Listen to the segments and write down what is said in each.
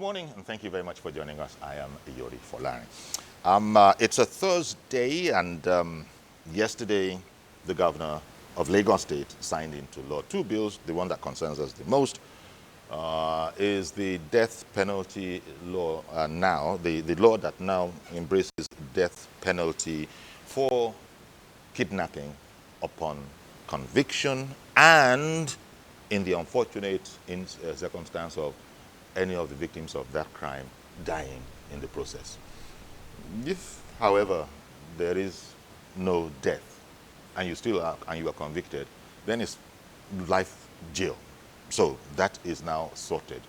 morning, and thank you very much for joining us. I am Yori Folani. It's a Thursday, and yesterday the governor of Lagos State signed into law two bills. The one that concerns us the most is the death penalty law now, the law that now embraces death penalty for kidnapping upon conviction and in the unfortunate circumstance of any of the victims of that crime dying in the process. If, however, there is no death and you are convicted, then it's life jail. So that is now sorted.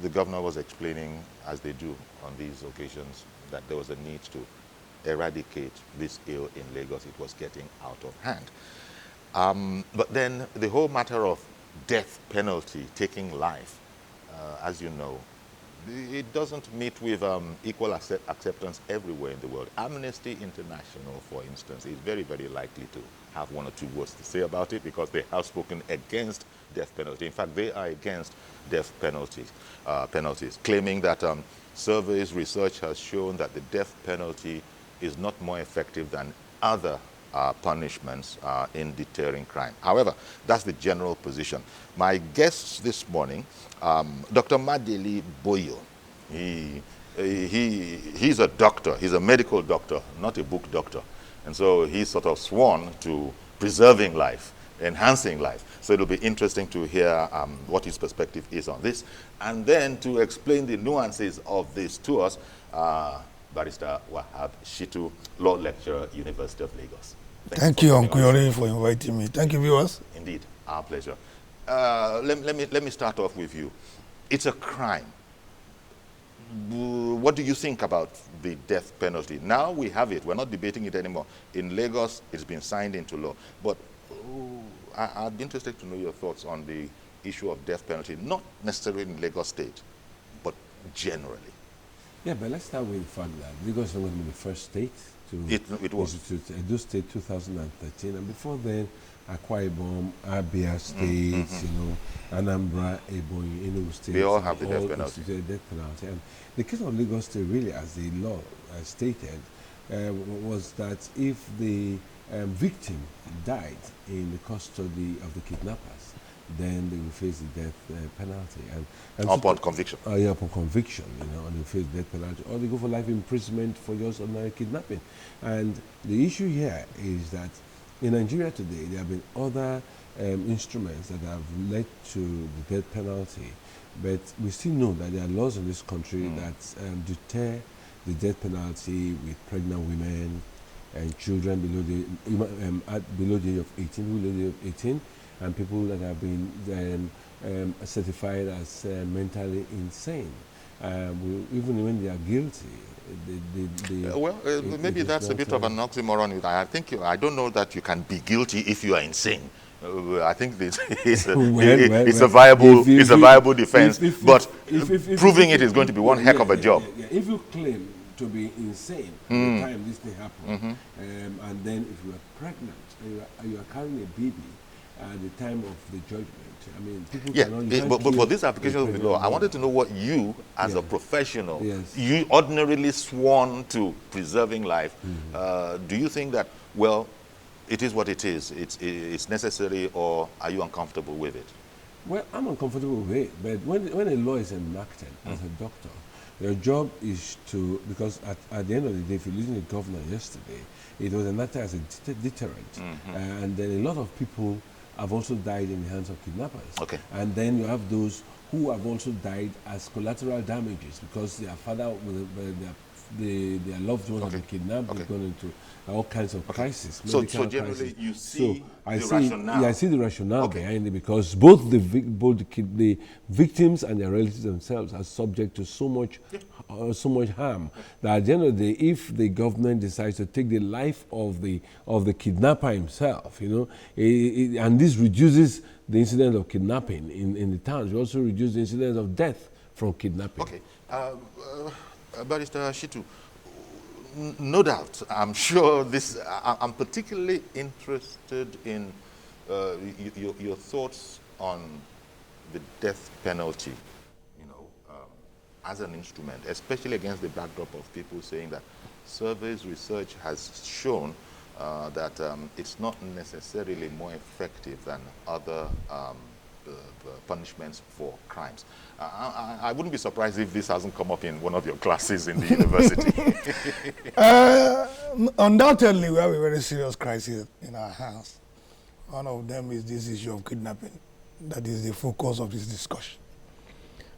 The governor was explaining, as they do on these occasions, that there was a need to eradicate this ill in Lagos. It was getting out of hand. But then the whole matter of death penalty, taking life, as you know, it doesn't meet with equal acceptance everywhere in the world. Amnesty International, for instance, is very, very likely to have one or two words to say about it because they have spoken against death penalty. In fact, they are against death penalties, claiming that surveys, research has shown that the death penalty is not more effective than other punishments in deterring crime. However, that's the general position. My guests this morning, Dr. Madeli Boyo, he's a doctor, he's a medical doctor, not a book doctor. And so he's sort of sworn to preserving life, enhancing life. So it'll be interesting to hear what his perspective is on this. And then to explain the nuances of this to us, Barrister Wahab Shittu, Law Lecturer, University of Lagos. Thank you, Uncle Yori, for inviting me. Thank you, viewers. Indeed, our pleasure. Let me start off with you. It's a crime. What do you think about the death penalty? Now we have it. We're not debating it anymore. In Lagos, it's been signed into law. But I'd be interested to know your thoughts on the issue of death penalty, not necessarily in Lagos State, but generally. Yeah, but let's start with the fact that Lagos was the first state to Edo State 2013, and before then, Akwa Ibom, Abia State, Anambra, Ebonyi, Enugu State. They all have the death penalty. And the case of Lagos State, really, as the law stated, was that if the victim died in the custody of the kidnappers, then they will face the death penalty. And upon conviction. Yeah, upon conviction, and they face death penalty. Or they go for life imprisonment for just ordinary kidnapping. And the issue here is that in Nigeria today, there have been other instruments that have led to the death penalty. But we still know that there are laws in this country that deter the death penalty with pregnant women and children below the age of 18, and people that have been certified as mentally insane. Even when they are guilty, maybe that's a bit of an oxymoron. I don't know that you can be guilty if you are insane. I think this is a viable defense, but proving it is going to be one heck of a job. If you claim to be insane at the time this thing happened, and then if you are pregnant and you are carrying a baby at the time of the judgment, I mean, people cannot. But for this application of the law, I wanted to know what you, as a professional, you ordinarily sworn to preserving life. Do you think that, well, it is what it is, it's necessary, or are you uncomfortable with it? Well, I'm uncomfortable with it, but when a law is enacted as a doctor, your job is to, because at the end of the day, if you listen to the governor yesterday, it was enacted as a deterrent, and then a lot of people have also died in the hands of kidnappers. Okay. And then you have those who have also died as collateral damages because their father, their loved ones have been kidnapped, they've gone into all kinds of crises. So generally you see the rationale. Yeah, I see the rationale behind it because both the victims and their relatives themselves are subject to so much harm that at the end of the day, if the government decides to take the life of the kidnapper himself, and this reduces the incident of kidnapping in the towns, we also reduce the incidence of death from kidnapping. Okay. Barrister Shittu, no doubt, I'm sure I'm particularly interested in your thoughts on the death penalty. as an instrument, especially against the backdrop of people saying that surveys research has shown that it's not necessarily more effective than other punishments for crimes. I wouldn't be surprised if this hasn't come up in one of your classes in the university. Undoubtedly, we have a very serious crisis in our hands. One of them is this issue of kidnapping. That is the focus of this discussion.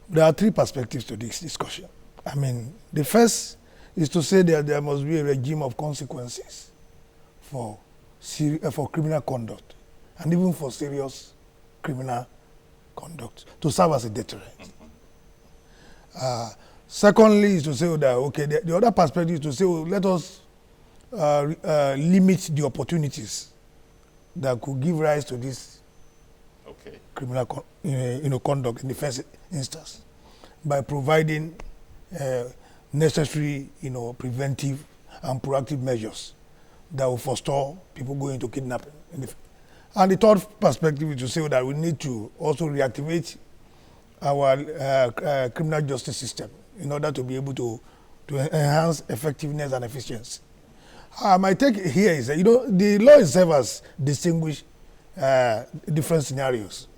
There are three perspectives to this discussion. I mean, the first is to say that there must be a regime of consequences for criminal conduct, and even for serious criminal conduct, to serve as a deterrent. Secondly, is to say that, okay, the other perspective is to say, well, let us limit the opportunities that could give rise to this criminal conduct in the first instance, by providing necessary preventive and proactive measures that will forestall people going into kidnapping. And the third perspective is to say that we need to also reactivate our criminal justice system in order to be able to enhance effectiveness and efficiency. My take here is that, the law itself has distinguished different scenarios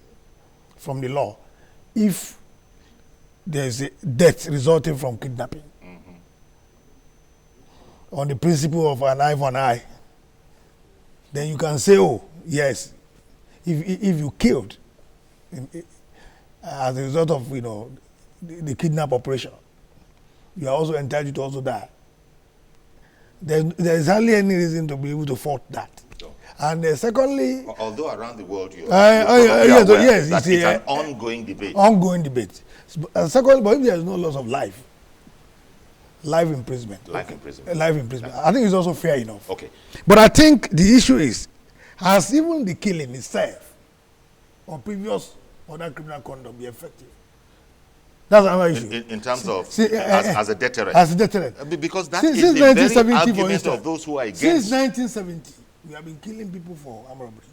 from the law. If there is a death resulting from kidnapping, on the principle of an eye for an eye, then you can say, oh, yes, if you killed as a result of the kidnap operation, you are also entitled to also die. There is hardly any reason to be able to fault that. No. And secondly, although around the world yes, it's an ongoing debate. Ongoing debate. Secondly, but if there is no loss of life imprisonment. Life imprisonment. Life imprisonment. I think it's also fair enough. Okay. But I think the issue is, has even the killing itself or previous other criminal conduct be effective? That's another issue. In terms of as a deterrent. As a deterrent. Because that is the very argument of those who are against. Since 1970, we have been killing people for armed robbery.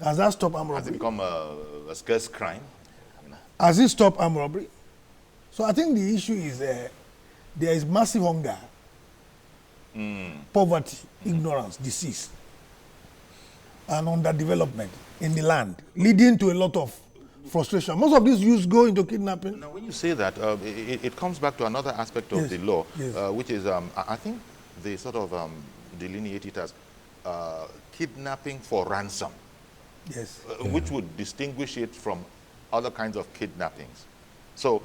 Has that stopped armed robbery? Has it become a scarce crime? Has it stopped armed robbery? So I think the issue is there is massive hunger, poverty, ignorance, disease, and underdevelopment in the land, leading to a lot of frustration. Most of these youths go into kidnapping. Now, when you say that, it comes back to another aspect of the law, which is, I think they sort of delineate it as kidnapping for ransom, which would distinguish it from other kinds of kidnappings. So,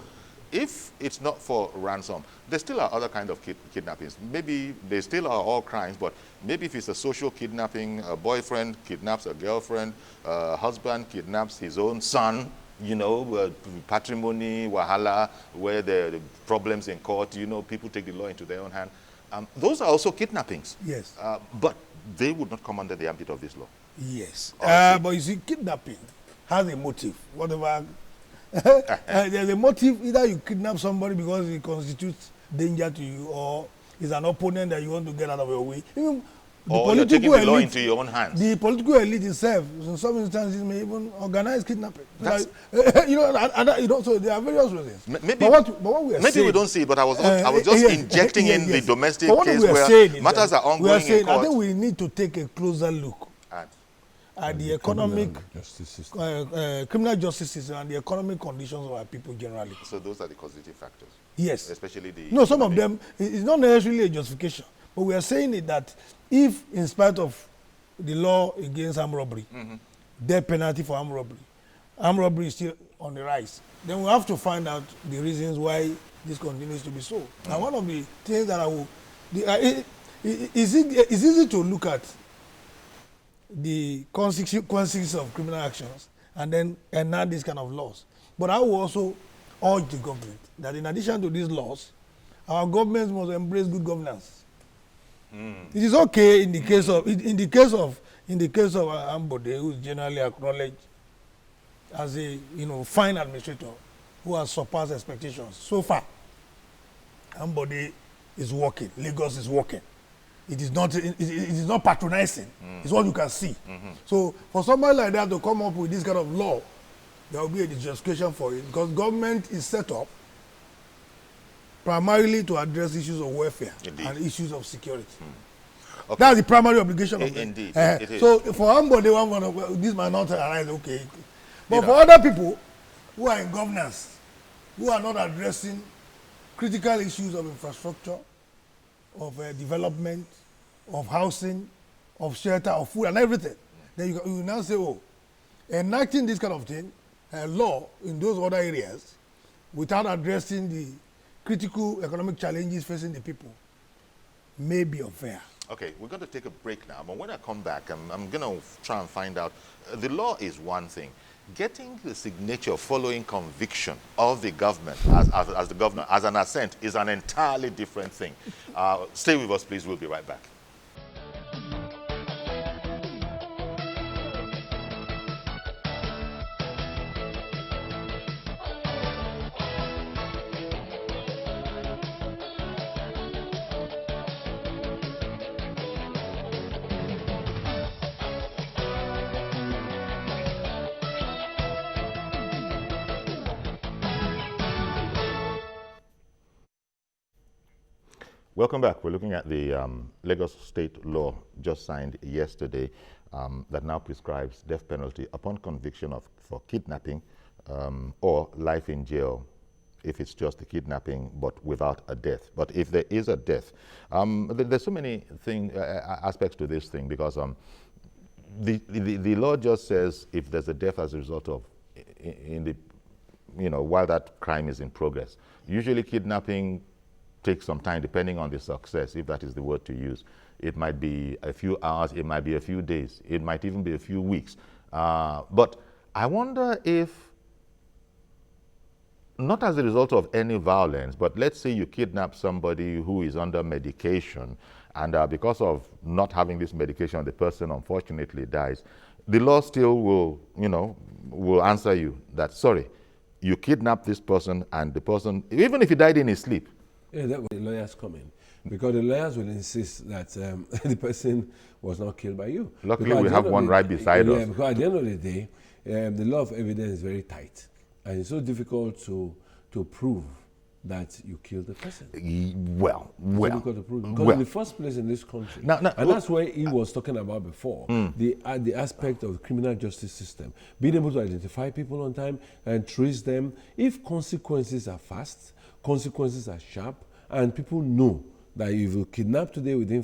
if it's not for ransom, there still are other kinds of kidnappings. Maybe they still are all crimes, but maybe if it's a social kidnapping, a boyfriend kidnaps a girlfriend, a husband kidnaps his own son, patrimony, wahala, where there are problems in court, people take the law into their own hand. Those are also kidnappings. Yes. But they would not come under the ambit of this law. Yes. But you see, kidnapping has a motive, whatever. There's a motive. Either you kidnap somebody because it constitutes danger to you, or is an opponent that you want to get out of your way. Even or you're taking the law into your own hands. The political elite itself, in some instances, may even organize kidnapping. So there are various reasons. Maybe we don't see it, but I was just injecting in the domestic case where matters are ongoing in court. I think we need to take a closer look at the economic criminal justice system and the economic conditions of our people generally. So those are the causative factors. Yes. Especially the... No, some of them, it's not necessarily a justification. But we are saying it that if, in spite of the law against armed robbery, death penalty for armed robbery is still on the rise, then we have to find out the reasons why this continues to be so. Now, one of the things that I will... It's easy to look at the consequences of criminal actions and then enact these kind of laws. But I will also urge the government that in addition to these laws, our governments must embrace good governance. It is okay in the case of Ambode, who is generally acknowledged as a fine administrator who has surpassed expectations. So far, Ambode is working. Lagos is working. It is not patronizing. It's what you can see. So for somebody like that to come up with this kind of law there will be a justification for it because government is set up primarily to address issues of welfare and issues of security. Okay. That's the primary obligation of Indeed, it is. So for somebody, this might not arise, okay. But for other people who are in governance, who are not addressing critical issues of infrastructure, of development, of housing, of shelter, of food and everything, then you now say, oh, enacting this kind of thing, law in those other areas, without addressing the critical economic challenges facing the people, may be unfair. Okay, we're going to take a break now, but when I come back, I'm going to try and find out. The law is one thing. Getting the signature following conviction of the government as the governor, as an assent, is an entirely different thing. Stay with us, please. We'll be right back. Welcome back. We're looking at the Lagos State law just signed yesterday that now prescribes death penalty upon conviction for kidnapping or life in jail if it's just a kidnapping but without a death. But if there is a death, there's so many aspects to this thing because the law just says if there's a death as a result of while that crime is in progress. Usually kidnapping takes some time depending on the success, if that is the word to use. It might be a few hours, it might be a few days, it might even be a few weeks. But I wonder if, not as a result of any violence, but let's say you kidnap somebody who is under medication and because of not having this medication, the person unfortunately dies. The law still will answer you that, sorry, you kidnapped this person and the person, even if he died in his sleep. Yeah, that's where the lawyers come in. Because the lawyers will insist that the person was not killed by you. Luckily, we have one right beside us. Yeah, because at the end of the day, the law of evidence is very tight. And it's so difficult to prove that you killed the person. Well. Difficult to prove. Because in the first place in this country, and that's where he was talking about before, the aspect of the criminal justice system, being able to identify people on time and trace them. If consequences are fast, consequences are sharp, and people know that if you kidnap today within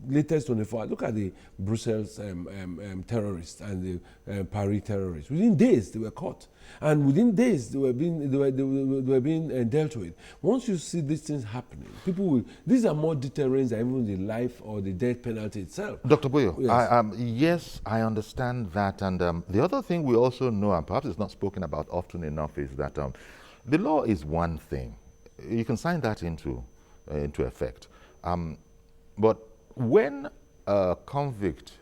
latest 24 hours, look at the Brussels terrorists and the Paris terrorists. Within days, they were caught. And within days, they were being dealt with. Once you see these things happening, these are more deterrents than even the life or the death penalty itself. Dr. Boyo, yes. Yes, I understand that. And the other thing we also know, and perhaps it's not spoken about often enough, is that the law is one thing. You can sign that into effect. But when a convict,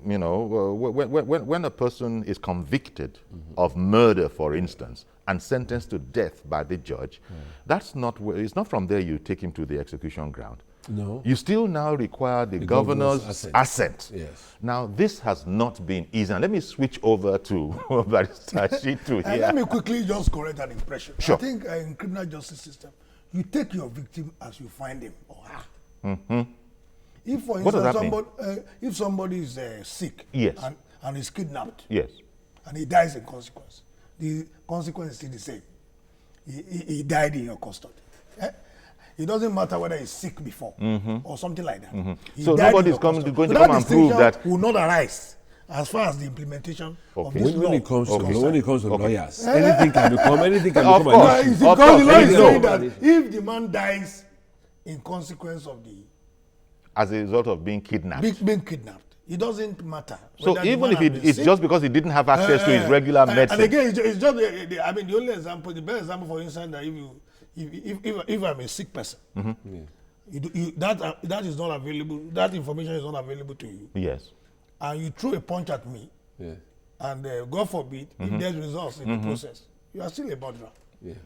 when a person is convicted of murder, for instance, and sentenced to death by the judge, it's not from there you take him to the execution ground. No. You still now require the governor's assent. Yes. Now, this has not been easy. And let me switch over to Barrister Shitu here. Let me quickly just correct an impression. Sure. I think in criminal justice system, you take your victim as you find him or her. If, for instance, if somebody is sick yes. and is kidnapped, yes, and he dies in consequence, the consequence is still the same. He died in your custody. It doesn't matter whether he's sick before or something like that. So nobody's going to come and prove that will not arise as far as the implementation of this law. When it comes to lawyers, anything can become an issue. Because the law is saying that if the man dies in consequence of as a result of being kidnapped, it doesn't matter. So even if it's just because he didn't have access to his regular medicine. And again, it's just the only example, the best example, for instance, that if I'm a sick person, that is not available. That information is not available to you. Yes. And you throw a punch at me, and God forbid, if there's results in the process, you are still a murderer.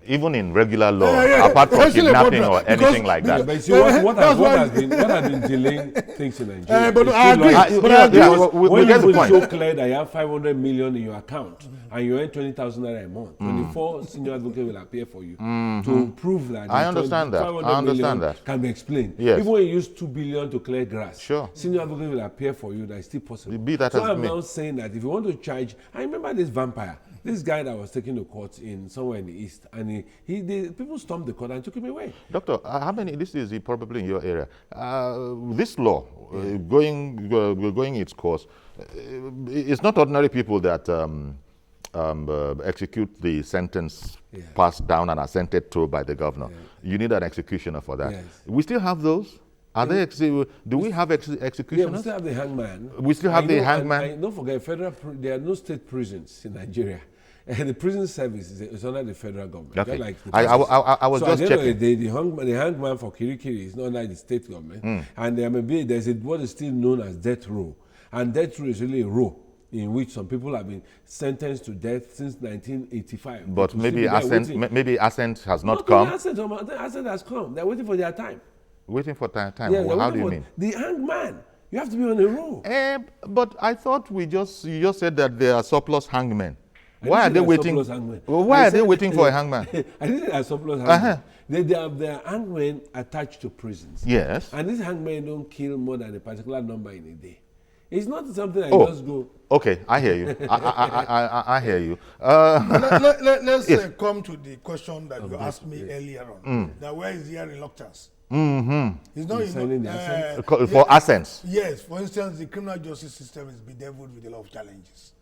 even in regular law, Yeah. apart from Especially kidnapping about or that, because- anything like Yeah, that. but see, what That's why- has been delaying things in Nigeria? But is I too agree. long. But I agree. Yeah, we When get the you point. so clear that you have 500 million in your account and you earn 20,000 naira a month, 24 senior advocate will appear for you to prove that. I the understand that. 500 I understand million that. can be explained. Yes. Even when you use 2 billion to clear grass, Sure. senior advocate will appear for you. That is still possible. Be that so as it I'm may. now saying that if you want to charge, I remember this vampire. This guy that was taken to court in somewhere in the east, and the people stormed the court and took him away. Doctor, how many? This is probably in your area. This law going its course. It's not ordinary people that execute the sentence passed down and assented to by the governor. You need an executioner for that. Yes. We still have those. Are they? Do we have Yeah, we executioners? still have the hangman. We still have the hangman? And don't forget, there are no state prisons in Nigeria. The prison service is under the federal government. Okay. Just like the I was so just at the end of the checking. day, the hangman for Kirikiri is not under the state government. And there's what is still known as death row. And death row is really a row in which some people have been sentenced to death since 1985. But maybe assent has not come. come. Assent has come. They're waiting for their time. Waiting for time. Yeah, Well, how do they're you waiting mean? for the hangman. You have to be on a row. But I thought you just said that they are surplus hangmen. I Why are didn't they say waiting? surplus hangmen. Well, why I are they said- waiting for a hangman? I didn't say a surplus hangmen. Uh-huh. They have their hangmen attached to prisons. Yes. And these hangmen don't kill more than a particular number in a day. It's not something that Oh. just go. Okay, I hear you. I hear you. Let's Yes. come to the question that you asked me earlier on. That where is their reluctance? It's not Signing the assent? For assents. Yes, for instance, the criminal justice system is bedeviled with a lot of challenges.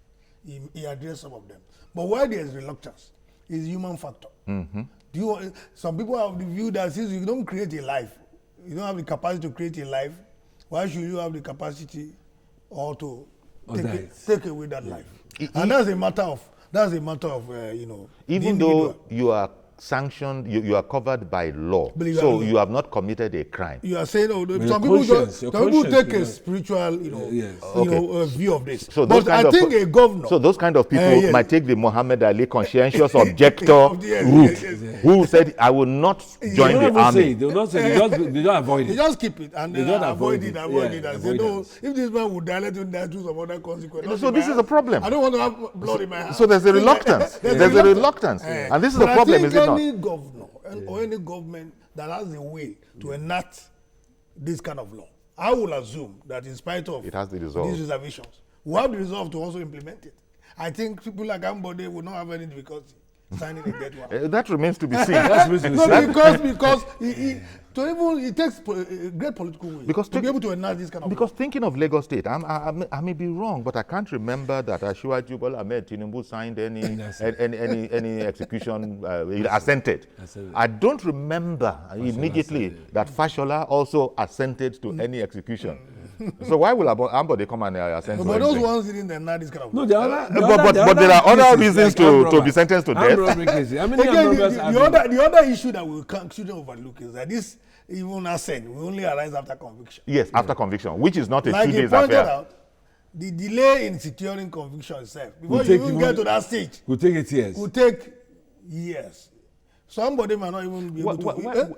He addressed some of them. But why there is reluctance is human factor. Some people have the view that since you don't create a life, you don't have the capacity to create a life, why should you have the capacity or to take away that life? And that's a matter of Even though you are sanctioned, you are covered by law, so you have not committed a crime. You are saying, some conscience, people take a yes. spiritual, Yes. view of this. So those but I think a governor. So those kind of people yes. might take the Muhammad Ali conscientious objector Yes, route, yes. who said, "I will not join the army." They will not say. They don't avoid They it. just keep it and They then don't avoid it. avoid it. And Yeah, say, no, avoidance. if this man would die, let him die through some other consequence. So this is a problem. I don't want to have blood in my hand. So there's a reluctance. There's a reluctance, and this is a problem, is it not? Any governor or any government that has a way to enact this kind of law, I will assume that in spite of It has the resolve. these reservations, we have the resolve to also implement it. I think people like Ambode will not have any difficulty signing a dead one. That remains to be seen. No, because it takes a great political will Because to be able to enact this kind of Because thinking of Lagos State, I may be wrong, but I can't remember that Asiwaju Bola Ahmed Tinubu signed any execution, assented. I don't remember immediately that Fashola also assented to any execution. So why will Ambode come and assent to But those anything? ones didn't enact this kind of No, law. But there are other reasons to be sentenced to death. How many Again, armed robbers have been- the other issue that we shouldn't overlook is that this even assent will only arise after conviction. Yes, after conviction, which is not a Like 2 he days pointed affair. out, the delay in securing conviction itself, before Will you take even even- get to that stage, Could take it years. could take years. Somebody might not even be able to.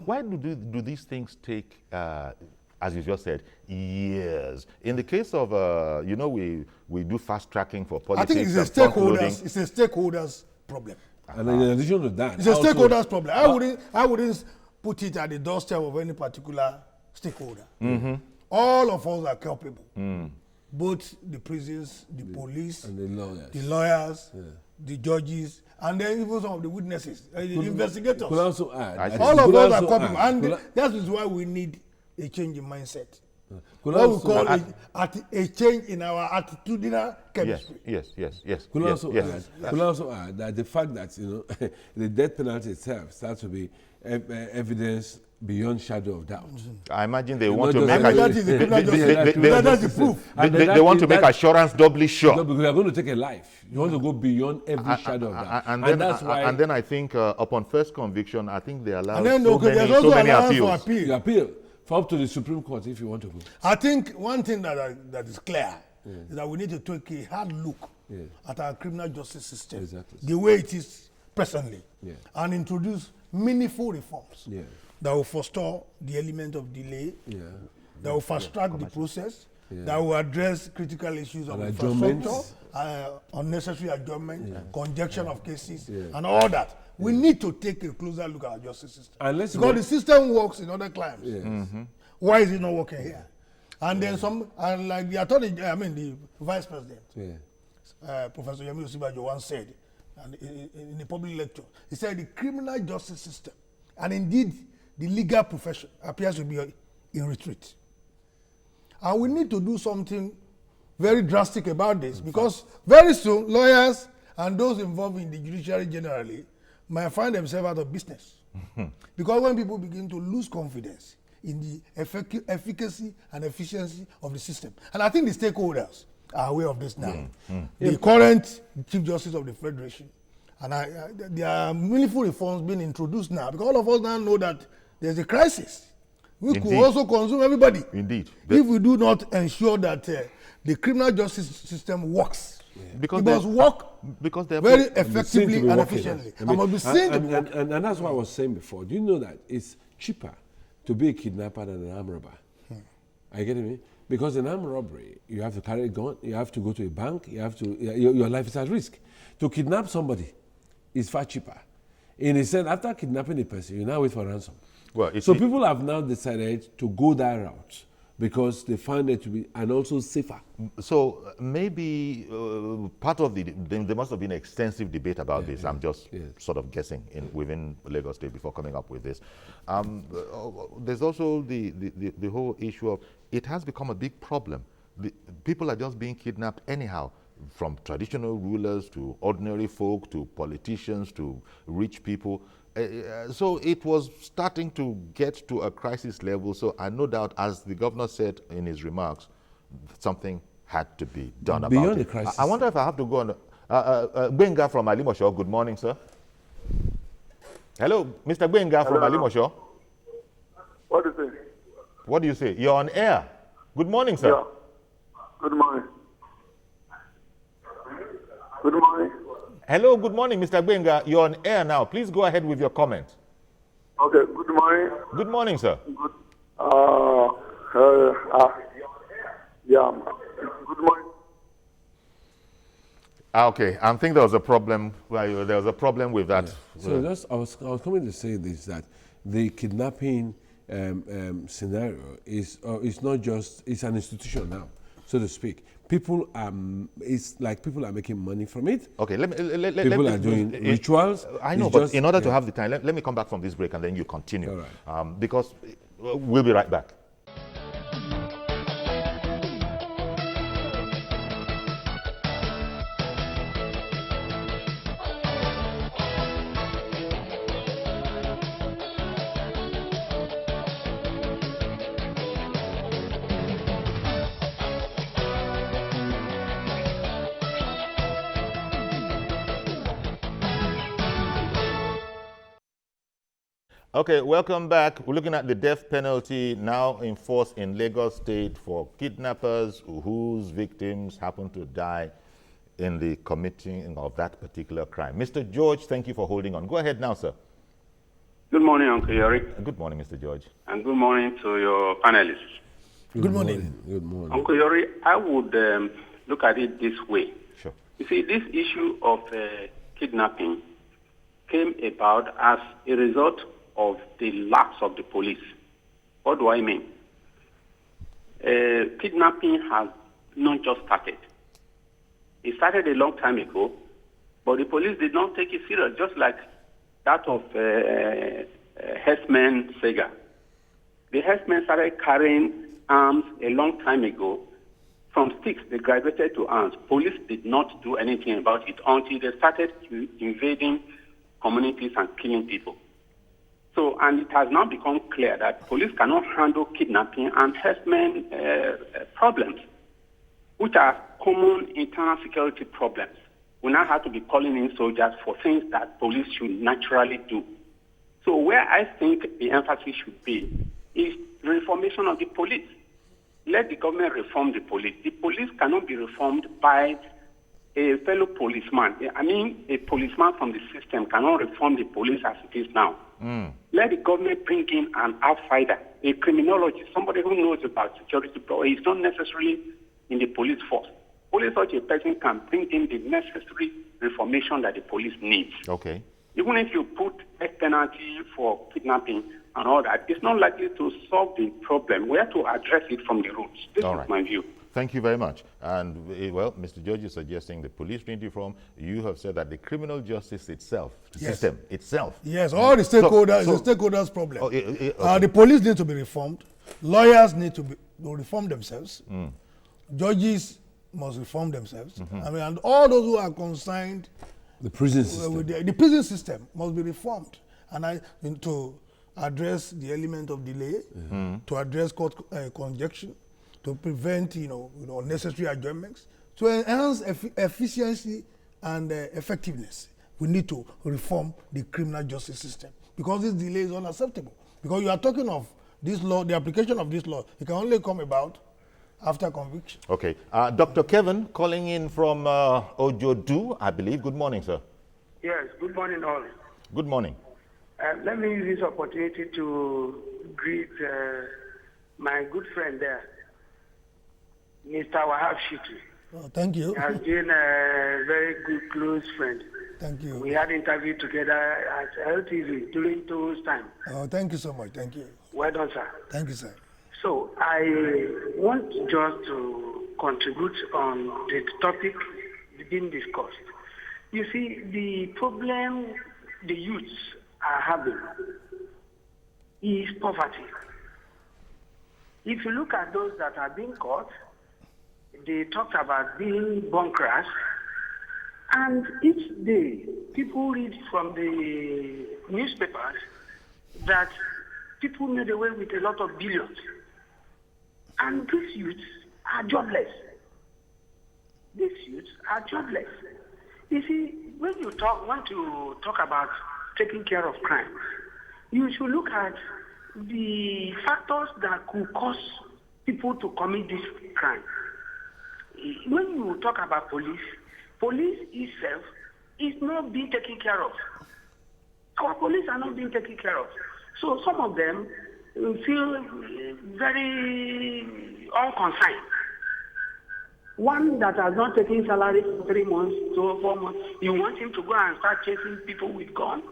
Why do these things take, as you just said, years? In the case of, we do fast tracking for I politics. think and front loading. it's a stakeholders problem. And in addition to that, It's a also- stakeholders problem. I wouldn't put it at the doorstep of any particular stakeholder. All of us are culpable. Both the prisons, the police, and the lawyers. the lawyers, the judges, and then even some of the witnesses, the investigators. Could also add. I see. All of could us are also culpable, add- and could that is why we need a change in mindset. could What we also call add- a change in our attitudinal chemistry. Yes. Could yes, also yes. add, could also add that the fact that the death penalty itself starts to be evidence beyond shadow of doubt. I imagine they want to just- make And And that is the criminal justice. That's the proof. they want to make assurance doubly No, sure. because you are going to take a life. You want to go beyond every shadow of doubt. And then I think upon first conviction, I think they allow And then so there's many also allowance for appeals. appeal. You appeal for up to the Supreme Court if you want to go. I think one thing that is clear is that we need to take a hard look at our criminal justice system, Exactly. the way it is presently Yeah. and introduce meaningful reforms Yeah. that will forestall the element of delay, Yeah. that will fast track the process, Yeah. that will address critical issues of And infrastructure, adjournments. unnecessary adjournment, conjunction of cases, Yeah. and all that. We need to take a closer look at our justice system. And let's because make- the system works in other climes. Yes. Why is it not working here? And then and like the attorney, I mean the vice president, Yeah. Professor Yemi Osibajo once said, and in a public lecture, he said the criminal justice system, and indeed the legal profession, appears to be in retreat. And we need to do something very drastic about this, because very soon lawyers and those involved in the judiciary generally might find themselves out of business. Because when people begin to lose confidence in the efficacy and efficiency of the system, and I think the stakeholders are aware of this now. The current Chief Justice of the Federation, and there are meaningful reforms being introduced now, because all of us now know that there's a crisis. We could Indeed. also consume everybody. Indeed. If we do not ensure that the criminal justice system works. Because It must they're- work because they're very Seen to effectively be and working. efficiently. I I mean, must be seen to be working. and that's what I was saying before. Do you know that it's cheaper to be a kidnapper than an armed robber? Are you getting me? Because in armed robbery, you have to carry a gun, you have to go to a bank, you have to, your life is at risk. To kidnap somebody is far cheaper. In a sense, after kidnapping a person, you now wait for ransom. Well, it's So people have now decided to go that route because they find it to be, and also safer. So maybe part of there must have been extensive debate about this. I'm just sort of guessing within Lagos State before coming up with this. There's also the whole issue of it has become a big problem. People are just being kidnapped anyhow, from traditional rulers to ordinary folk to politicians to rich people. So it was starting to get to a crisis level. So I no doubt, as the governor said in his remarks, something had to be done about Beyond it. the crisis. I wonder if I have to go on. Gbenga from Alimosho, good morning, sir. Hello, Mr. Gbenga from Alimosho. What is it? What do you say? You're on air. Good morning, sir. Yeah. Good morning. Good morning. Hello, good morning, Mr. Gbenga. You're on air now. Please go ahead with your comment. Okay, good morning. Good morning, sir. Good. Yeah. Good morning. Okay, I think there was a problem. Well, there was a problem with that. So just, I was coming to say this, that the kidnapping scenario is not just, it's an institution now, so to speak. People are, it's like people are making money from it. Okay, People are doing rituals. I know, It's but just- in order to have the time, let me come back from this break and then you continue. All right. Because we'll be right back. Okay, welcome back. We're looking at the death penalty now in force in Lagos State for kidnappers whose victims happen to die in the committing of that particular crime. Mr. George, thank you for holding on. Go ahead now, sir. Good morning, Uncle Yori, Good morning, Mr. George. and good morning to your panelists. Good morning. Good morning. Uncle Yori, I would look at it this way. Sure. You see, this issue of kidnapping came about as a result of the lapse of the police. What do I mean? Kidnapping has not just started. It started a long time ago, but the police did not take it serious, just like that of herdsmen Sega. The herdsmen started carrying arms a long time ago. From sticks, they graduated to arms. Police did not do anything about it until they started invading communities and killing people. So, and it has now become clear that police cannot handle kidnapping and herdsmen problems, which are common internal security problems. We now have to be calling in soldiers for things that police should naturally do. So where I think the emphasis should be is reformation of the police. Let the government reform the police. The police cannot be reformed by a fellow policeman, I mean a policeman from the system cannot reform the police as it is now. Let the government bring in an outsider, a criminologist, somebody who knows about security, but he's not necessarily in the police force. Only such a person can bring in the necessary reformation that the police needs. Okay. Even if you put a penalty for kidnapping and all that, it's not likely to solve the problem. We have to address it from the roots. This All is right. my view. Thank you very much. And, well, Mr. George is suggesting the police need reform. You have said that the criminal justice itself, the Yes. system itself. Yes, all the stakeholders, so- it's the stakeholders' problem. Oh, okay. The police need to be reformed. Lawyers need to reform themselves. Judges must reform themselves. I mean, and all those who are concerned The prison system. with the prison system must be reformed. And to address the element of delay, to address court conjunction, to prevent unnecessary adjournments, to enhance efficiency and effectiveness. We need to reform the criminal justice system because this delay is unacceptable. Because you are talking of this law, the application of this law, it can only come about after conviction. Okay. Dr. Kevin calling in from Ojodu, I believe. Good morning, sir. Yes, good morning all. Good morning. Let me use this opportunity to greet my good friend there, Mr. Wahab Shitu. Oh, thank you. He has been a very good, close friend. Thank you. We had interview together at LTV during those time. Oh, thank you so much. Thank you. Well done, sir. Thank you, sir. So I want just to contribute on the topic being discussed. You see, the problem the youths are having is poverty. If you look at those that are being caught, they talked about being bunkers, and each day people read from the newspapers that people made away with a lot of billions. And these youths are jobless. These youths are jobless. You see, when you want to talk about taking care of crime, you should look at the factors that could cause people to commit this crime. When you talk about police itself is not being taken care of. Our police are not being taken care of. So some of them feel very unconcerned. One that has not taken salary for 3 months to 4 months, you want him to go and start chasing people with guns?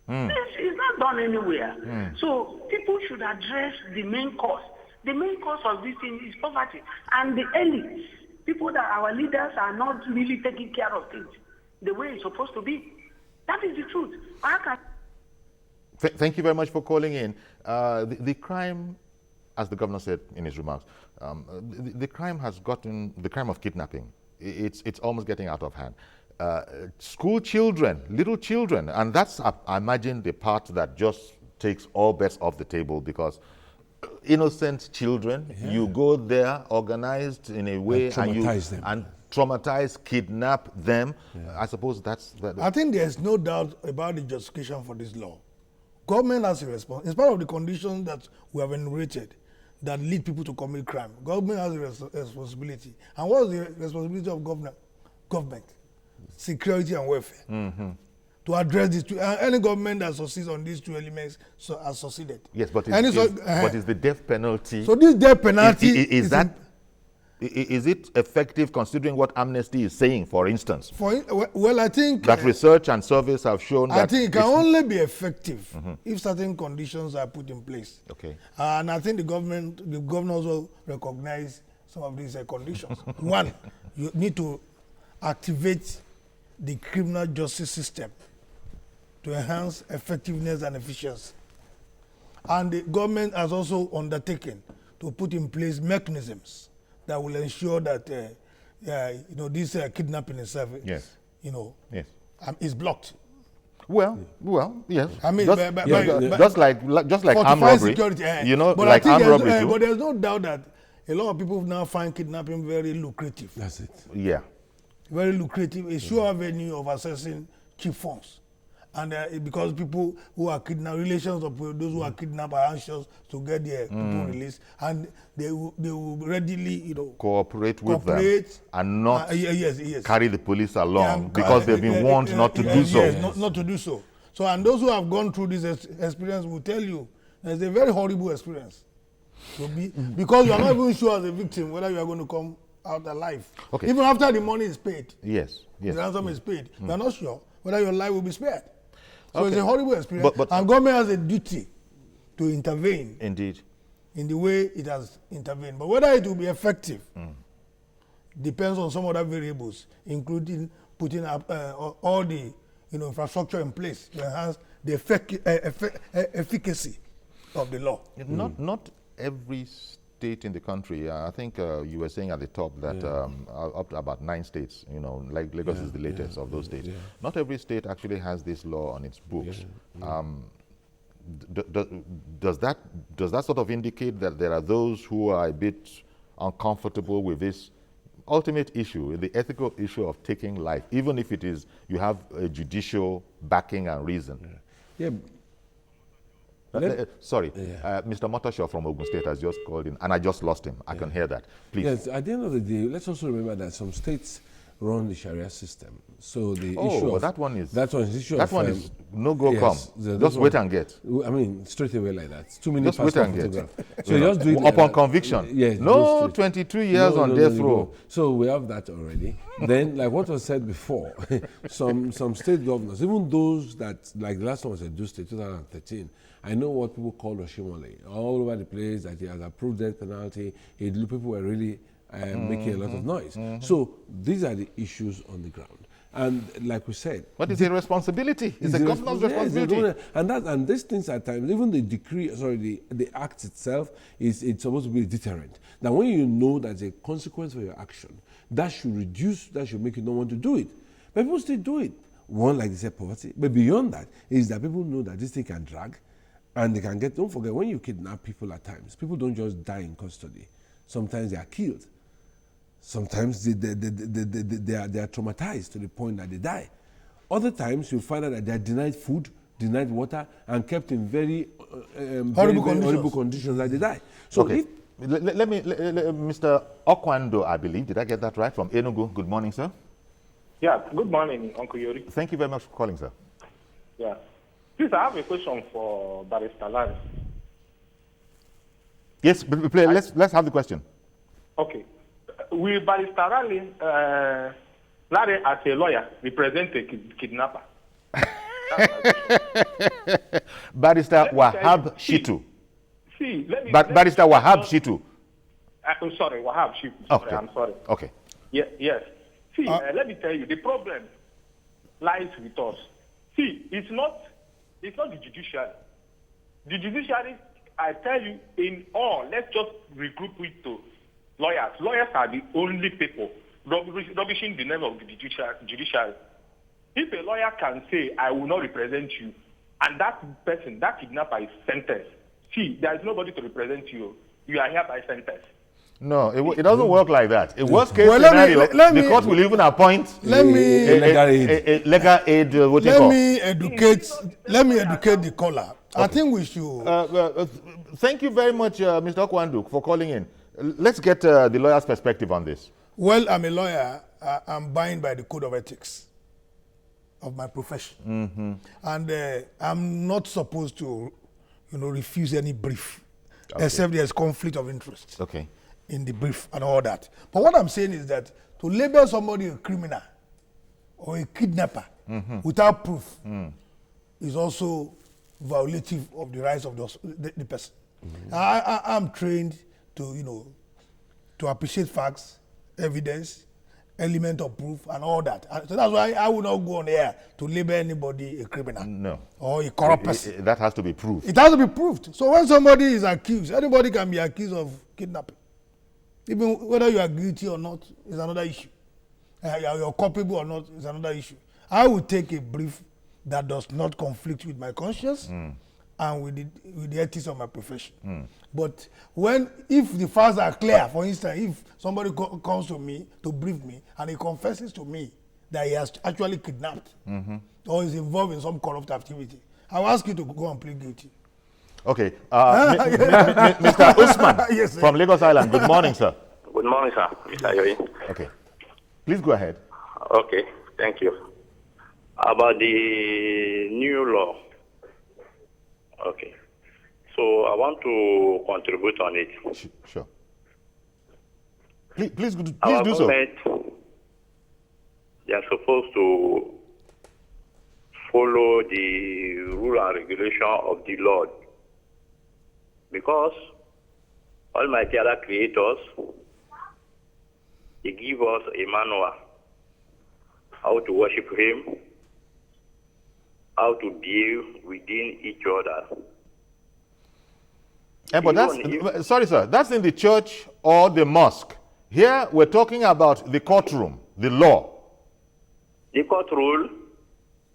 It's not done anywhere. So people should address the main cause. The main cause of this thing is poverty. And the elites, people that our leaders are not really taking care of things the way it's supposed to be. That is the truth. Thank you very much for calling in. The crime, as the governor said in his remarks, the crime of kidnapping, it's almost getting out of hand. School children, little children, and that's, I imagine, the part that just takes all bets off the table, because innocent children, you go there organized in a way and traumatize, kidnap them. I suppose that's... I think there's no doubt about the justification for this law. Government has a response. In spite of the conditions that we have enumerated that lead people to commit crime, government has a responsibility. And what is the responsibility of government? Security and welfare. To address these two. Any government that succeeds on these two elements has succeeded. Yes, but is the death penalty... So this death penalty... Is it effective considering what Amnesty is saying, for instance? Well, I think... that research and surveys have shown that... I think it can only be effective if certain conditions are put in place. Okay. And I think the governor also recognize some of these conditions. One, you need to activate the criminal justice system to enhance effectiveness and efficiency. And the government has also undertaken to put in place mechanisms that will ensure that this kidnapping itself, yes, is blocked. Well, yes. I mean, just like armed robbery, security, like armed robbery too. But there's no doubt that a lot of people now find kidnapping very lucrative. That's it. Yeah. Very lucrative. A sure avenue of accessing cheap funds. And because people who are kidnapped, relations of those who are kidnapped are anxious to get their people released, and they will readily, cooperate with them and not yes. carry the police along because they've been warned not to do so. Yes, not to do so. So, and those who have gone through this experience will tell you it's a very horrible experience. Because you are not even sure as a victim whether you are going to come out alive. Okay. Even after the money is paid. Yes. The ransom is paid. You are not sure whether your life will be spared. So it's a horrible experience. And government has a duty to intervene. Indeed. In the way it has intervened. But whether it will be effective depends on some other variables, including putting up all the infrastructure in place to enhance the efficacy of the law. Not every state in the country. I think you were saying at the top that up to about 9 states, like Lagos is the latest of those states. Not every state actually has this law on its books. Does that sort of indicate that there are those who are a bit uncomfortable with this ultimate issue, the ethical issue of taking life, even if it is you have a judicial backing and reason? Sorry, Mr. Motoshaw from Ogun State has just called in, and I just lost him. I can hear that. Please. Yes, at the end of the day, let's also remember that some states run the Sharia system. So the issue of that one is no go yes, come. Just wait and get. I mean, straight away like that. 2 minutes just wait and get. So just do it upon conviction. Yes. No 22 years on death row. So we have that already. Then, like what was said before, some state governors, even those that, like the last one was Edo State, 2013. I know what people call Oshimole. All over the place that he has approved death penalty. People were really making a lot of noise. So these are the issues on the ground. And like we said, but it's a responsibility. It's a governor's responsibility. And these things at times, even the the act itself it's supposed to be a deterrent. Now, when you know there's a consequence for your action, that should make you not want to do it. But people still do it. One, like they said, poverty. But beyond that is that people know that this thing can drag, and they can get. Don't forget, when you kidnap people at times, people don't just die in custody. Sometimes they are killed. Sometimes they are traumatized to the point that they die. Other times you find out that they are denied food, denied water, and kept in very horrible conditions that they die. So okay. Let me, Mr. Okwando, I believe, did I get that right, from Enugu? Good morning, sir. Yeah, good morning, Uncle Yori. Thank you very much for calling, sir. Yeah. Please, I have a question for Barrister Larry. Yes, let's have the question. Okay. Will Barrister Larry, as a lawyer, represent a kidnapper? Barrister Wahab Shitu. Barrister Wahab Shitu. I'm sorry, Wahab Shitu. Okay. I'm sorry. Okay. Yeah, yes. See, let me tell you, the problem lies with us. See, it's not the judiciary. The judiciary, I tell you, in all, let's just regroup it to lawyers. Lawyers are the only people rubbishing the name of the judiciary. If a lawyer can say, I will not represent you, and that person, that kidnapper is sentenced, see, there is nobody to represent you. You are hereby sentenced. No, it doesn't work like that. In worst case scenario, the court will even appoint a legal aid. Let me educate the caller. Okay. I think we should. Thank you very much, Mr. Okwandu, for calling in. Let's get the lawyer's perspective on this. Well, I'm a lawyer. I'm bound by the code of ethics of my profession, and I'm not supposed to, refuse any brief, except there's conflict of interest. Okay. In the brief and all that. But what I'm saying is that to label somebody a criminal or a kidnapper without proof is also violative of the rights of the person. I'm trained to, to appreciate facts, evidence, element of proof, and all that. So that's why I would not go on air to label anybody a criminal. No. Or a corrupt person. That has to be proved. It has to be proved. So when somebody is accused, anybody can be accused of kidnapping. Even whether you are guilty or not is another issue. You're culpable or not is another issue. I will take a brief that does not conflict with my conscience and with the ethics of my profession. But if the facts are clear, for instance, if somebody comes to me to brief me and he confesses to me that he has actually kidnapped or is involved in some corrupt activity, I'll ask you to go and plead guilty. Okay. Mr. Usman Yes, sir. from Lagos Island. Good morning, sir. Good morning, sir. Mr. Yoyi. Okay. Please go ahead. Okay, thank you. About the new law. Okay. So I want to contribute on it. Sure. Please do Our so. government, they are supposed to follow the rule and regulation of the Lord. Because Almighty Allah creators, He give us a manual how to worship Him, how to behave within each other. But that's, sorry, sir, that's in the church or the mosque. Here, we're talking about the courtroom, the law. The court rule,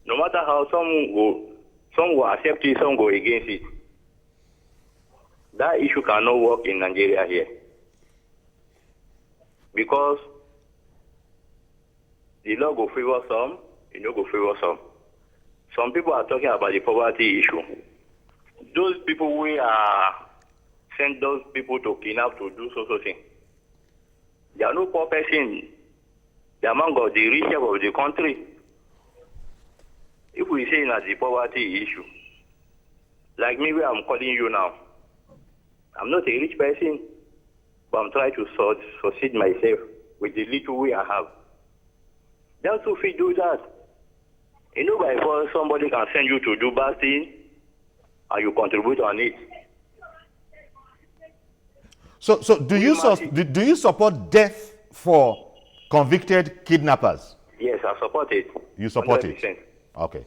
no matter how some will accept it, some go against it. That issue cannot work in Nigeria here. Because the law go favor some, it no go favor some. Some people are talking about the poverty issue. Those people we are send those people to kidnap to do so thing. They are no poor person. They are among the richest of the country. If we say that the poverty issue, like me where I'm calling you now, I'm not a rich person, but I'm trying to succeed myself with the little way I have. That's if we do that. You know, by force, somebody can send you to do bad thing, and you contribute on it. So do you support death for convicted kidnappers? Yes, I support it. You support 100%. it? Okay.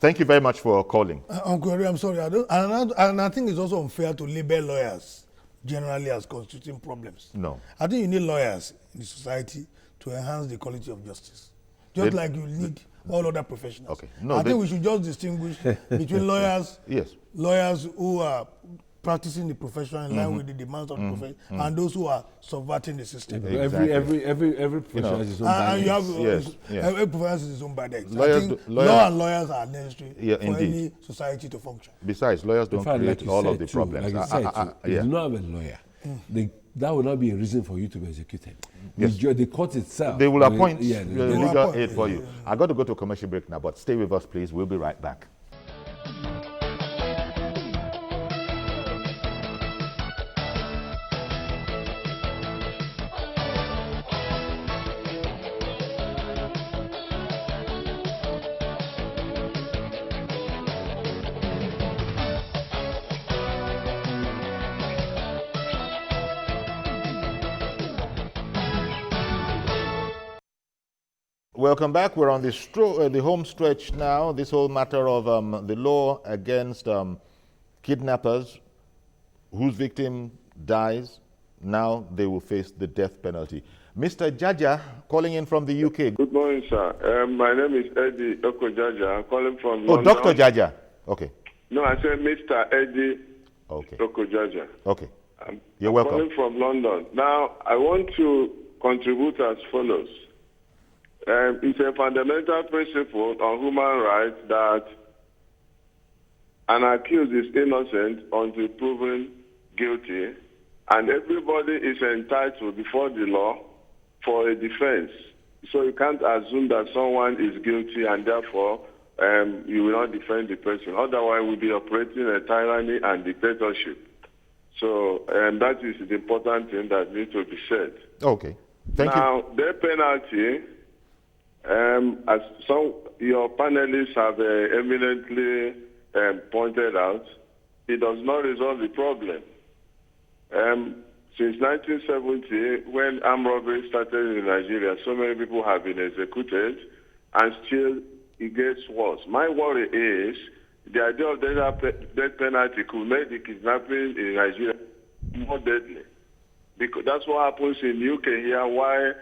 Thank you very much for calling. Uncle Harry, I'm sorry. And I think it's also unfair to label lawyers generally as constituting problems. No. I think you need lawyers in the society to enhance the quality of justice. Just like you need all other professionals. Okay. No, I think we should just distinguish between lawyers, yes, lawyers who are practicing the profession in line with the demands of the profession, and those who are subverting the system. Exactly. Every profession has its own And you have Yes, yes. every profession has its own bad eggs. Lawyers I think do- law and lawyers are necessary Yeah, for indeed. any society to function. Besides, lawyers don't In fact, create like you all said of the too, problems. Like you said too, if yeah. you do not have a lawyer, that will not be a reason for you to be executed. Yes. The court itself. They will appoint Yeah, will legal appoint, aid for you. I got to go to a commercial break now, but stay with us, please. We'll be right back. Welcome back. We're on the home stretch now. This whole matter of the law against kidnappers whose victim dies, now they will face the death penalty. Mr. Jaja, calling in from the UK. Good morning, sir. My name is Eddie Okojaja. I'm calling from Oh, London. Dr. Jaja. Okay. No, I said Mr. Eddie Okay. Okojaja. Okay. I'm You're calling welcome. from London. Now, I want to contribute as follows. It's a fundamental principle on human rights that an accused is innocent until proven guilty, and everybody is entitled before the law for a defense. So you can't assume that someone is guilty and therefore you will not defend the person. Otherwise, we'll be operating a tyranny and dictatorship. So that is the important thing that needs to be said. Okay. Thank you. Now, death penalty, as your panelists have eminently pointed out, it does not resolve the problem. Since 1970, when armed robbery started in Nigeria, so many people have been executed, and still it gets worse. My worry is the idea of death penalty could make the kidnapping in Nigeria more deadly. Because that's what happens in the UK here, why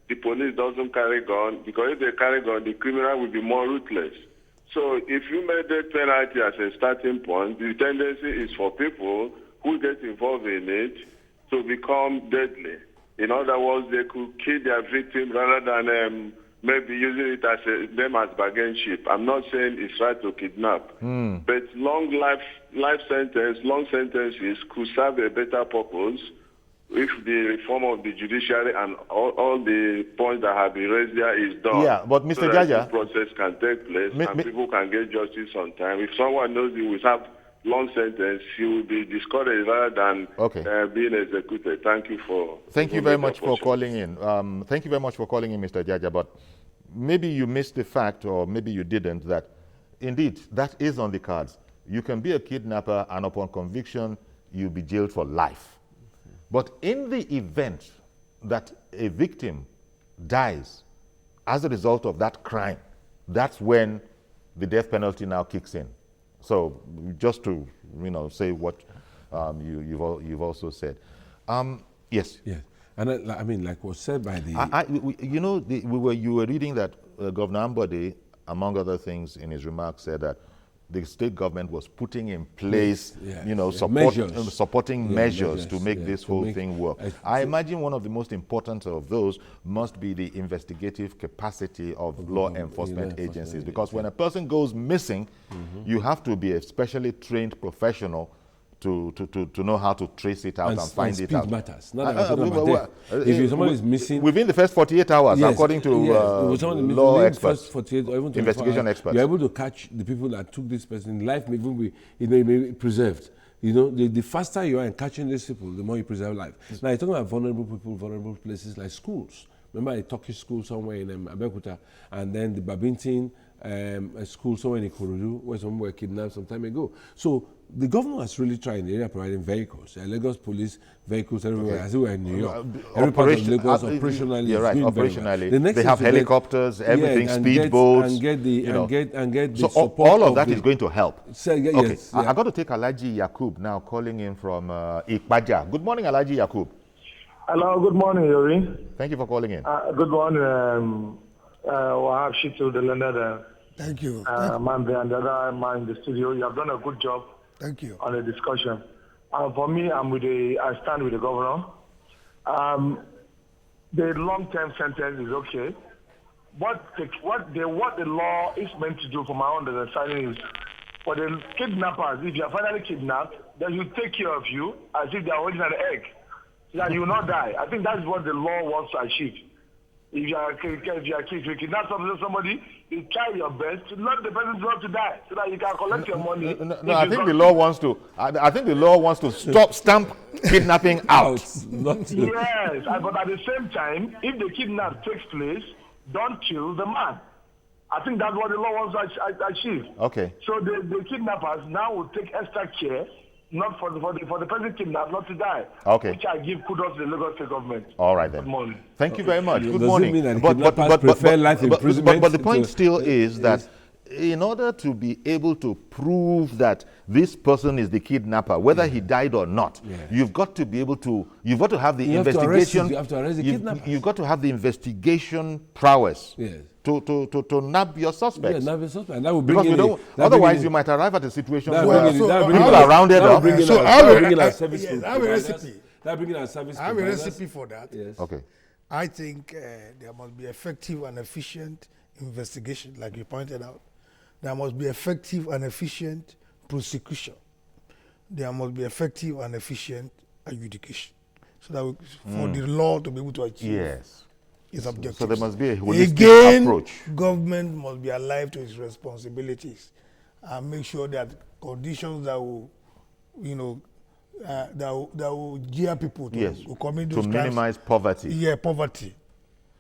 the police doesn't carry gun, because if they carry gun, the criminal will be more ruthless. So if you make death penalty as a starting point, the tendency is for people who get involved in it to become deadly. In other words, they could kill their victim rather than maybe using it as them as bargain chip. I'm not saying it's right to kidnap, but long long sentences could serve a better purpose if the reform of the judiciary and all the points that have been raised there is done. Yeah, but Mr. So that Jaja, the process can take place and people can get justice on time. If someone knows he will have long sentence, he will be discouraged rather than being executed. Thank you for... Thank you very much for calling in. Thank you very much for calling in, Mr. Jaja, but maybe you missed the fact, or maybe you didn't, that indeed, that is on the cards. You can be a kidnapper, and upon conviction, you'll be jailed for life. But in the event that a victim dies as a result of that crime, that's when the death penalty now kicks in. So just to say what you've also said. Yes. Yes. And I mean, like was said by the... you were reading that Governor Ambode, among other things in his remarks, said that the state government was putting in place, supporting measures to make this whole thing work. I imagine one of the most important of those must be the investigative capacity of law enforcement agencies, because when a person goes missing, you have to be a specially trained professional to know how to trace it out and find it out. Speed matters. If somebody is missing within the first 48 hours, according to law experts, 48 or even investigation experts, you're able to catch the people that took this person. Life may even be may be preserved. The faster you are in catching these people, the more you preserve life. Now you're talking about vulnerable people, vulnerable places like schools. Remember a Turkish school somewhere in Abeokuta, and then the Babington a school somewhere in Ikorodu where someone were kidnapped some time ago. So the government has really tried in the area providing vehicles, Lagos police vehicles everywhere, as we were in New York. Every part of Lagos operationally you're right, operationally. They have helicopters, everything, speedboats, and get the support. All of that is going to help. So, yes, I got to take Alhaji Yakub now calling in from Ikpaja. Good morning, Alhaji Yakub. Hello, good morning, Yuri. Thank you for calling in. Good morning, Wahab Shitu, the learned. Thank you. Man and the other man in the studio. You have done a good job. Thank you. On the discussion. For me, I stand with the governor. The long-term sentence is okay. What the law is meant to do, from my understanding, is for the kidnappers, if you are finally kidnapped, they should take care of you as if they are holding an egg, so that you will not die. I think that is what the law wants to achieve. If you kidnap somebody, you try your best to not the person not to die, so that you can collect your money. No, I think the law wants to. I think the law wants to stamp kidnapping out. Yes, but at the same time, if the kidnap takes place, don't kill the man. I think that's what the law wants to achieve. Okay. So the kidnappers now will take extra care, not for the person kidnapped, not to die. Okay. Which I give kudos to the Lagos State government. All right then. Good morning. Thank you very much. Good Does morning. It mean that prefer life imprisonment? But the point still is that in order to be able to prove that this person is the kidnapper, whether he died or not, you've got to be able to. You've got to have the investigation. You have to arrest the kidnapper. You've got to have the investigation prowess. Yes. To nab your suspects. Yeah, nab your suspect. That will bring otherwise, you might arrive at a situation where people are are rounded up. So I have a recipe. That bringing our service. I have a recipe for that. Yes. Okay. I think there must be effective and efficient investigation, like you pointed out. There must be effective and efficient prosecution. There must be effective and efficient adjudication, so that for the law to be able to achieve its objectives. So there must be a holistic approach. Government must be alive to its responsibilities and make sure that conditions that will, that will gear people to commit those crimes. To minimize poverty. Yeah, poverty.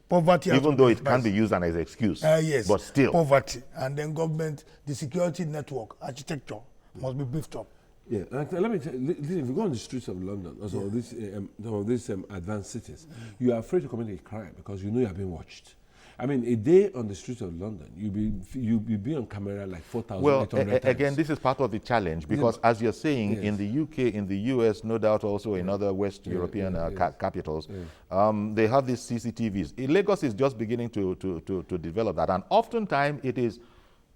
Poverty. Even though it can be used as an excuse. Yes. But still. Poverty. And then government, the security network, architecture must be beefed up. Yeah, let me tell you, if you go on the streets of London, or some of these advanced cities, you are afraid to commit a crime because you know you are being watched. I mean, a day on the streets of London, you'll be on camera like 4,800 times. Again, this is part of the challenge because, as you're saying, in the UK, in the US, no doubt also in other West European capitals, they have these CCTVs. Lagos is just beginning to develop that, and oftentimes it is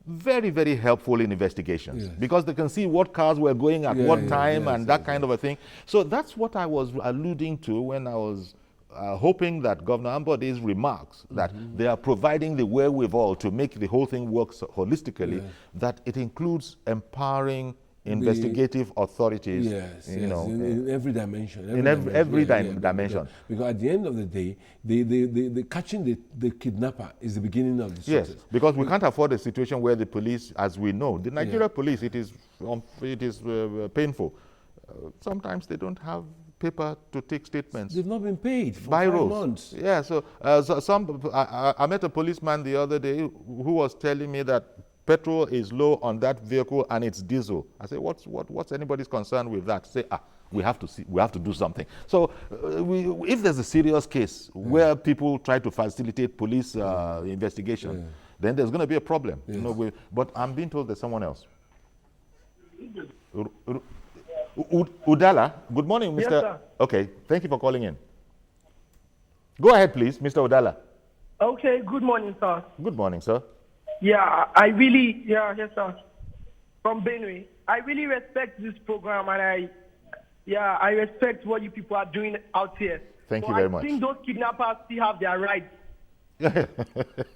very, very helpful in investigations because they can see what cars were going at what time and that kind of a thing. So that's what I was alluding to when I was hoping that Governor Ambode's remarks that they are providing the wherewithal to make the whole thing work holistically, that it includes empowering investigative authorities, in every dimension. Every dimension. Because at the end of the day, the catching the kidnapper is the beginning of the success. Yes, because we can't afford a situation where the police, as we know, the Nigeria police, it is painful. Sometimes they don't have paper to take statements. They've not been paid for 5 months. Yeah, so I met a policeman the other day who was telling me that petrol is low on that vehicle and it's diesel. I said, what's anybody's concern with that? Say, we have to do something. So if there's a serious case where people try to facilitate police investigation, then there's going to be a problem. Yes. You know, but I'm being told there's someone else. Udala, good morning, Mr. Yes, sir. Okay, thank you for calling in. Go ahead, please, Mr. Udala. Okay, good morning, sir. Good morning, sir. Yeah, yes, sir. From Benue. I really respect this program, and I respect what you people are doing out here. Thank you very much. I think those kidnappers still have their rights.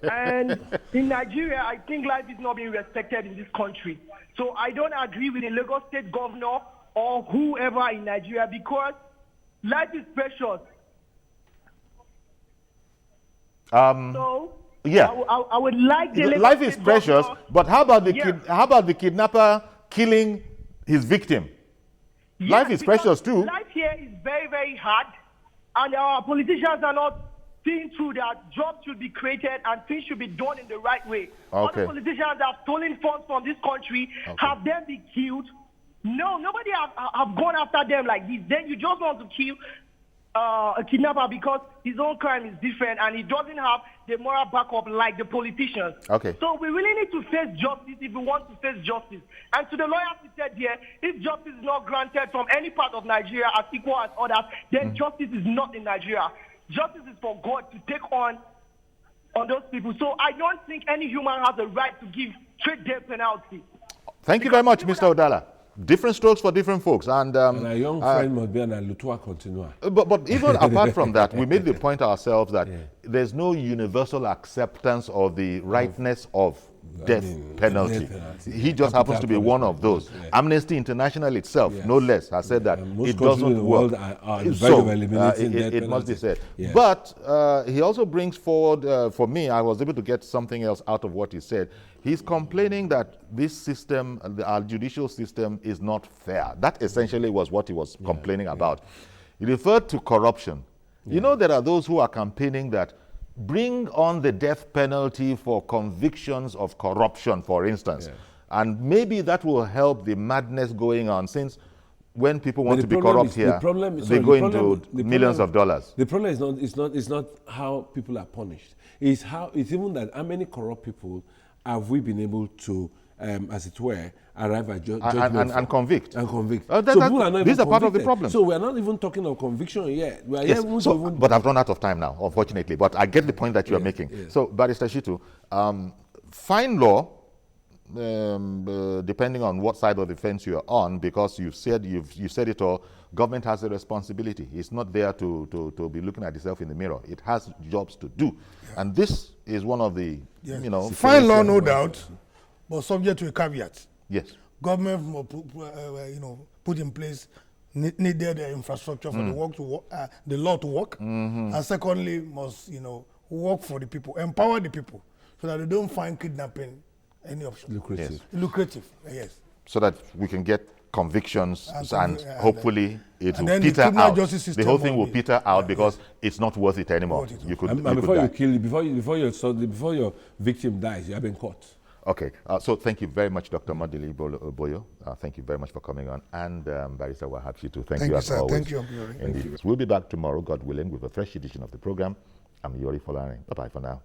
And in Nigeria, I think life is not being respected in this country. So I don't agree with the Lagos State governor or whoever in Nigeria, because life is precious. So yeah, I would like the Lagos life is State precious, governor, but how about the kidnapper killing his victim? Yes, life is precious too. Life here is very, very hard, and our politicians are not seeing through that. Jobs should be created and things should be done in the right way. Okay. Other politicians have stolen funds from this country. Have them be killed? No, nobody have gone after them like this. Then you just want to kill a kidnapper because his own crime is different and he doesn't have the moral backup like the politicians. Okay. So we really need to face justice if we want to face justice. And to the lawyers who said here, if justice is not granted from any part of Nigeria as equal as others, then justice is not in Nigeria. Justice is for God to take on those people. So I don't think any human has a right to give straight death penalty. Thank you very much, Mr. Udala. Different strokes for different folks. And a young friend must be an alutua continua. But even apart from that, we made the point ourselves that there's no universal acceptance of the rightness of death penalty. He just happens to be one of those. Amnesty International itself, no less, has said that it doesn't work. So it must be said. Yeah. But he also brings forward, for me, I was able to get something else out of what he said. He's complaining that this system, our judicial system, is not fair. That essentially was what he was complaining about. He referred to corruption. You know, there are those who are campaigning that bring on the death penalty for convictions of corruption, for instance. And maybe that will help the madness going on, since when people want to be corrupt here, they go into millions of dollars. The problem is not how people are punished. It's even that how many corrupt people have we been able to, as it were, arrive at judgment and convict. And convict. So people are not these even are part of the convicted. problem. So we're not even talking of conviction yet. We are Yes. But I've run out of time now, unfortunately. But I get the point that you are making. Yes. So, Barrister Shitu, fine law, depending on what side of the fence you're on, because you've said it all, government has a responsibility. It's not there to be looking at itself in the mirror. It has jobs to do. And this is one of the, fine law, no doubt, but subject to a caveat. Yes. Government must put in place needed infrastructure for the law to work, and secondly must work for the people, empower the people, so that they don't find kidnapping any option. lucrative. Yes. Lucrative, yes. So that we can get convictions and hopefully it will then peter the criminal out. justice system The whole thing will be- peter out because it's not worth it anymore. You could, And you before could you die. kill, before your victim dies, you have been caught. Okay, so thank you very much, Dr. Madili Boyo. Thank you very much for coming on. And Barrister Wahab Shitu, thank you as sir. always. Thank you. Indeed. We'll be back tomorrow, God willing, with a fresh edition of the program. I'm Yori Folani. Bye-bye for now.